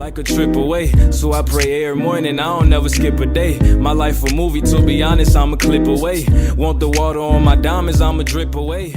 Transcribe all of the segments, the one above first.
Like a trip away, so I pray every morning, I don't never skip a day. My life a movie, to be honest, I'm a clip away. Want the water on my diamonds, I'm a drip away.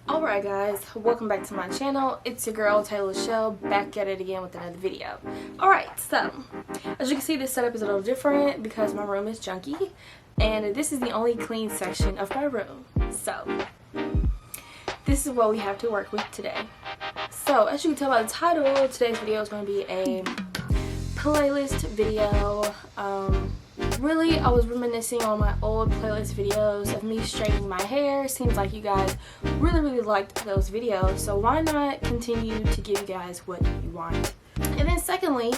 Alright guys, welcome back to my channel. It's your girl Taylor Shell, back at it again with another video. Alright, so as you can see, this setup is a little different because my room is junky and this is the only clean section of my room. So this is what we have to work with today. So as you can tell by the title, today's video is going to be a playlist video. Really, I was reminiscing on my old playlist videos of me straightening my hair. Seems like you guys really liked those videos, so why not continue to give you guys what you want. And then secondly,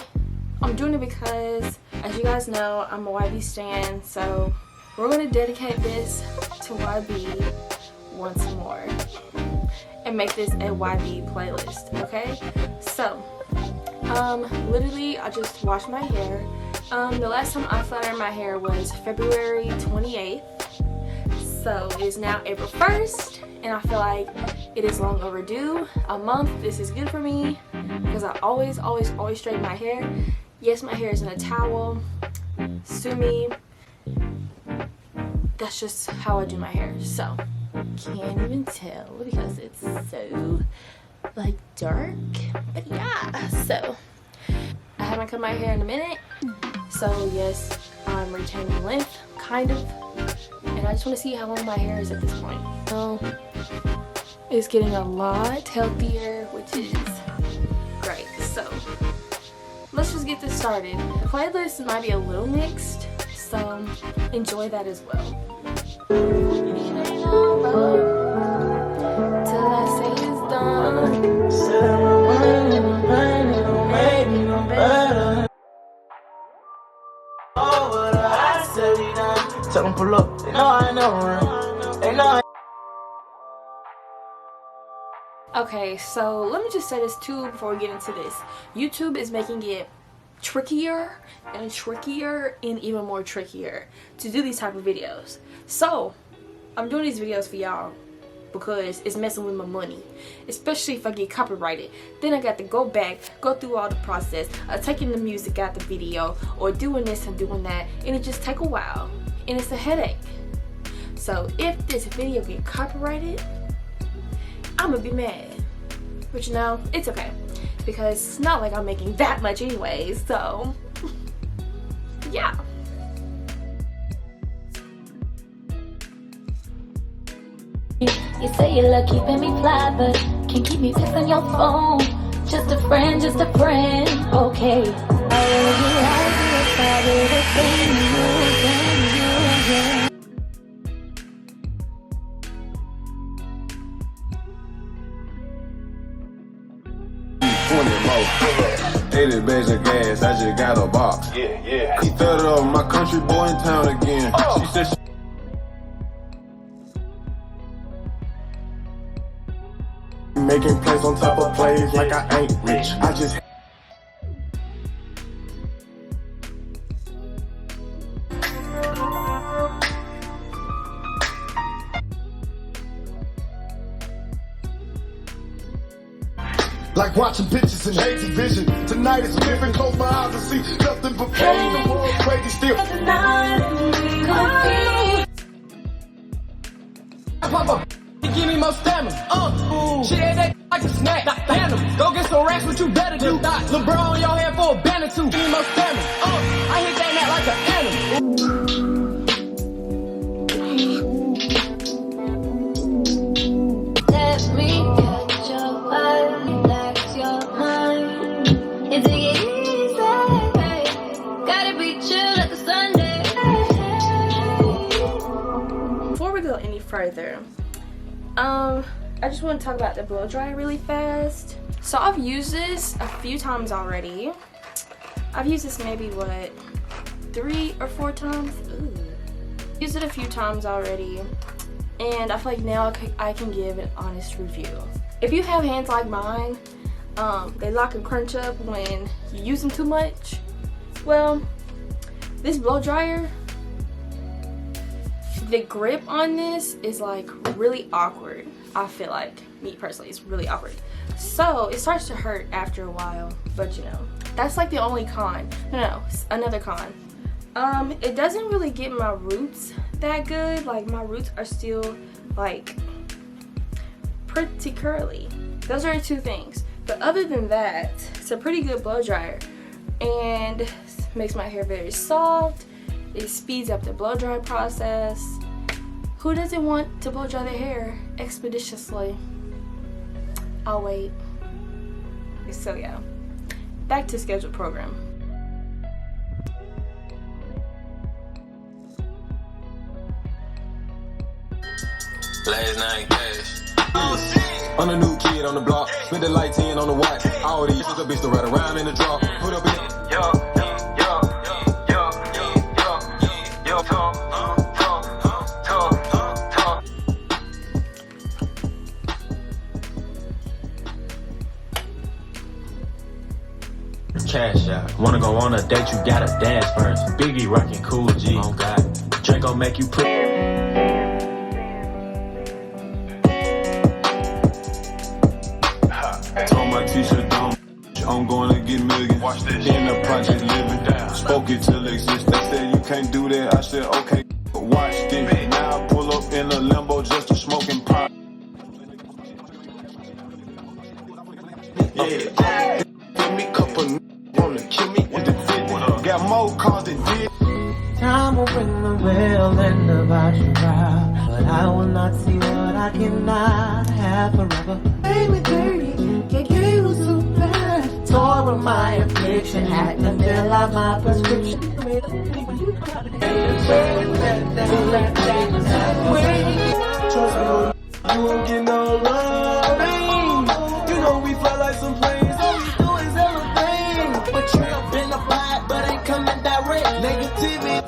I'm doing it because, as you guys know, I'm a YB stan, so we're going to dedicate this to YB once more and make this a YB playlist, okay? So literally I just washed my hair. The last time I flat ironed my hair was February 28th, so it is now April 1st, and I feel like it is long overdue. A month, this is good for me because I always straighten my hair. Yes, my hair is in a towel, sue me, that's just how I do my hair. So can't even tell because it's so like dark, but yeah. So I haven't cut my hair in a minute, so yes, I'm retaining length kind of, and I just want to see how long my hair is at this point. So it's getting a lot healthier, which is great. So let's just get this started. The playlist might be a little mixed, so enjoy that as well. Tell them pull up. They know I know. They know. Okay, so let me just say this too before we get into this. YouTube is making it trickier and even more trickier to do these type of videos. So I'm doing these videos for y'all because it's messing with my money, especially if I get copyrighted. Then I got to go back, go through all the process of taking the music out the video or doing this and doing that, and it just take a while and it's a headache. So if this video get copyrighted, I'm gonna be mad, but you know, it's okay because it's not like I'm making that much anyways. So yeah. You say you love keeping me fly, but can't keep me fixing your phone. Just a friend, okay. I really like you about everything you can do. 80 bags of gas, I just got a box. Yeah. He third of my country boy in town again. She said she making plays on top of plays like I ain't rich. I just like watching bitches in hazy vision. Tonight is different, close my eyes and see nothing but pain. The world crazy still. Papa, give me more stamina. She ate that like a snack. Animal. Go get some racks, what you better do. LeBron on your head for a banner too. Give me more stamina. I hit that mat like an animal. Let me get your body, relax your mind. And take it easy. Gotta be chill like a Sunday. Before we go any further, I just want to talk about the blow dryer really fast. So I've used this a few times already. I've used this maybe what, 3 or 4 times. Ooh. Used it a few times already, and I feel like now I can give an honest review. If you have hands like mine, they lock and crunch up when you use them too much. Well, this blow dryer, the grip on this is like really awkward. I feel like, me personally, it's really awkward. So it starts to hurt after a while, but you know, that's like the only con. No, another con. It doesn't really get my roots that good. Like my roots are still like pretty curly. Those are the two things. But other than that, it's a pretty good blow dryer and makes my hair very soft. It speeds up the blow dry process. Who doesn't want to blow dry their hair expeditiously? I'll wait. So yeah, back to scheduled program. Last night, I'm a new kid on the block. Spend the light 10 on the watch. All these a bitch to ride around in the drop. Put up in Cash out. Wanna go on a date, you gotta dance first. Biggie rockin' Cool G. Oh God. Draco make you put. Told my teacher, don't. I'm gonna get million. Watch this. In the project living down. Spoke it till exist. They said you can't do that. I said okay. Watch this. Now I pull up in a limbo just to smoking pot. Yeah. Give me couple wanna kill me with the 50. Got more cars than did. Time will bring the will and the battle round, but I will not see what I cannot have forever. Made me dirty, get you so bad. Tore with my affliction, had to fill out my prescription. Trust me, you won't get no loving. You know we fly like some planes. All we do is everything. But trip been a vibe, but ain't coming direct. Negativity.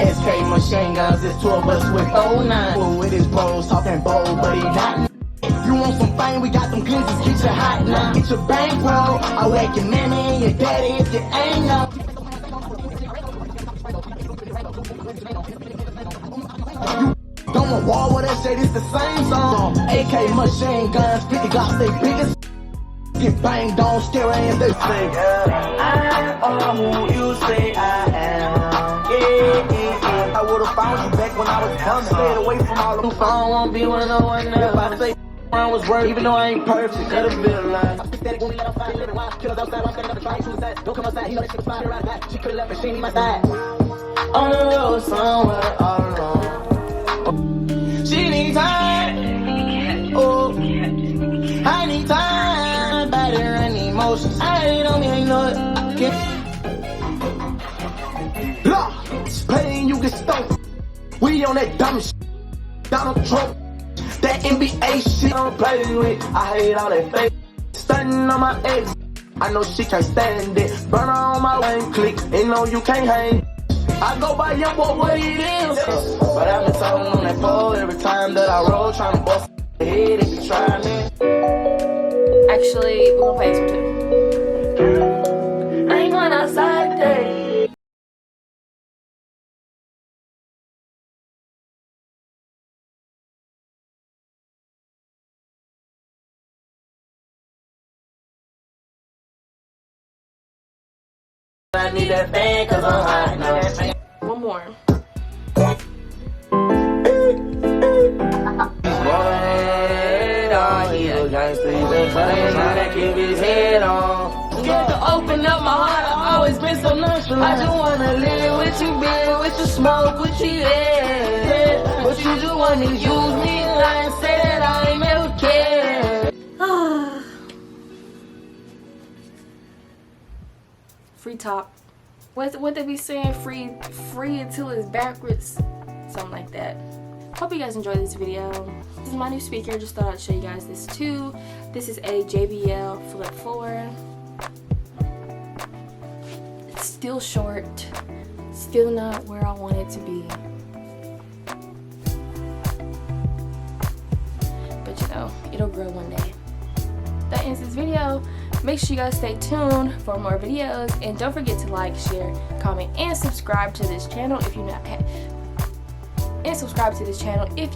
SK machine guns, it's 2 of us with 09. With his bros talking bold, but he not. You want some fame? We got them glitches, get your hot now. Get your bankroll. I wake your mammy and your daddy if you ain't know. Don't want war with that shit, it's the same song. AK machine guns, 50 Glocks, they biggest. Get banged on, scare and they say, I am who you say I am. Yeah. I would've found you back when I was young. Stayed away from all the phone, won't be with no one else. If I say I was worth, even though I ain't perfect, could've been a lie. I'm static when we let them fight, living wild. Killers outside, I'm standing up and trying to suicide. Don't come outside, he know that shit was fire right back. She could've left, but she ain't my side. On the road somewhere all alone. She needs time. Oh, I need time. Body and emotions. I ain't on me, ain't know it. Blah, it's pain, you get stoned. We on that dumb shit. Donald Trump. That NBA shit I don't play with. I hate all that fake. Stunning on my ex. I know she can't stand it. Burn on my lane click. Ain't no you can't hang. I go by young boy what it is. But I've been talking on that pole every time that I roll. Trying to bust the head if you try me. Actually, we're gonna play this one too. I ain't going outside today. I need that fan cause I'm hot now. One more. Scared to open up my heart, I've always been so nonchalant. I just wanna live with you, be with you, smoke with you, yeah. But you just wanna use me and say that I ain't never cared. Free top. What they be saying? Free until it's backwards. Something like that. Hope you guys enjoyed this video. This is my new speaker. Just thought I'd show you guys this too. This is a JBL Flip 4. It's still short. Still not where I want it to be. But you know, it'll grow one day. That ends this video. Make sure you guys stay tuned for more videos, and don't forget to like, share, comment, and subscribe to this channel if you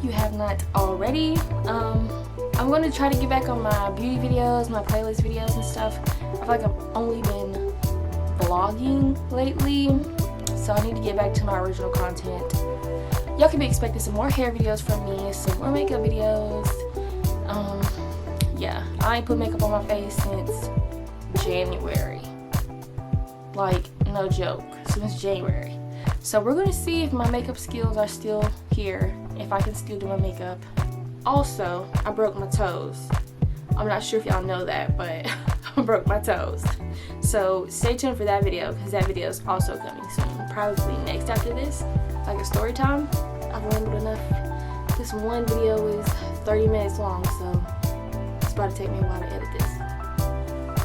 have not already. I'm going to try to get back on my beauty videos, my playlist videos and stuff. I feel like I've only been vlogging lately, so I need to get back to my original content. Y'all can be expecting some more hair videos from me, some more makeup videos. Yeah, I ain't put makeup on my face since January. Like, no joke, since January. So we're gonna see if my makeup skills are still here, if I can still do my makeup. Also, I broke my toes. I'm not sure if y'all know that, but I broke my toes. So stay tuned for that video, because that video is also coming soon. Probably next after this, like a story time. I've rambled enough. This one video is 30 minutes long, so it's about to take me a while to edit this.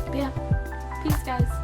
But yeah, peace guys.